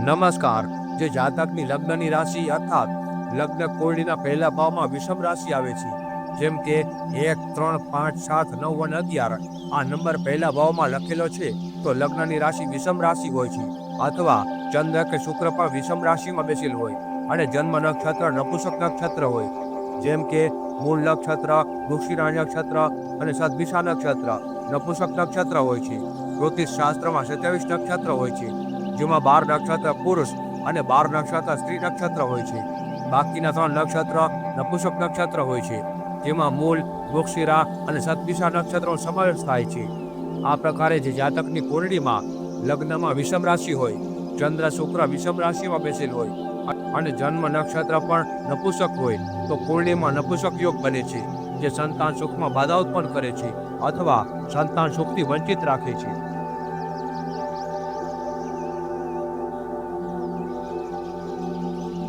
નમસ્કાર। જે જાતકની લગ્નની રાશિ અર્થાત લગ્ન કુંડળીના પહેલા ભાવમાં વિષમ રાશિ આવે છે, જેમ કે 1, 3, 5, 7, 9 અને 11 આ નંબર પહેલા ભાવમાં લખેલો છે તો લગ્નની રાશિ વિષમ રાશિ હોય છે, અથવા ચંદ્ર કે શુક્ર પણ વિષમ રાશિમાં બેસેલ હોય અને જન્મ નક્ષત્ર નપુંસક નક્ષત્ર હોય, જેમ કે મૂળ નક્ષત્ર, વૃશ્ચિક નક્ષત્ર અને સદભિષા નક્ષત્ર નપુંસક નક્ષત્ર હોય છે। જ્યોતિષ શાસ્ત્રમાં 27 નક્ષત્ર હોય છે, જેમાં 12 નક્ષત્ર પુરુષ અને 12 નક્ષત્ર સ્ત્રી નક્ષત્ર હોય છે। બાકીના 3 નક્ષત્ર નપુંસક નક્ષત્ર હોય છે, જેમાં મૂળ, વૃશ્ચિક અને સદભિષા નક્ષત્રનો સમાવેશ થાય છે। આ પ્રકારે જે જાતકની કુંડળીમાં લગ્નમાં વિષમ રાશિ હોય, ચંદ્ર શુક્ર વિષમ રાશિમાં બેસેલ હોય અને જન્મ નક્ષત્ર પણ નપુંસક હોય તો કુંડળીમાં નપુંસક યોગ બને છે, જે સંતાન સુખમાં બાધા ઉત્પન્ન કરે છે અથવા સંતાન સુખથી વંચિત રાખે છે।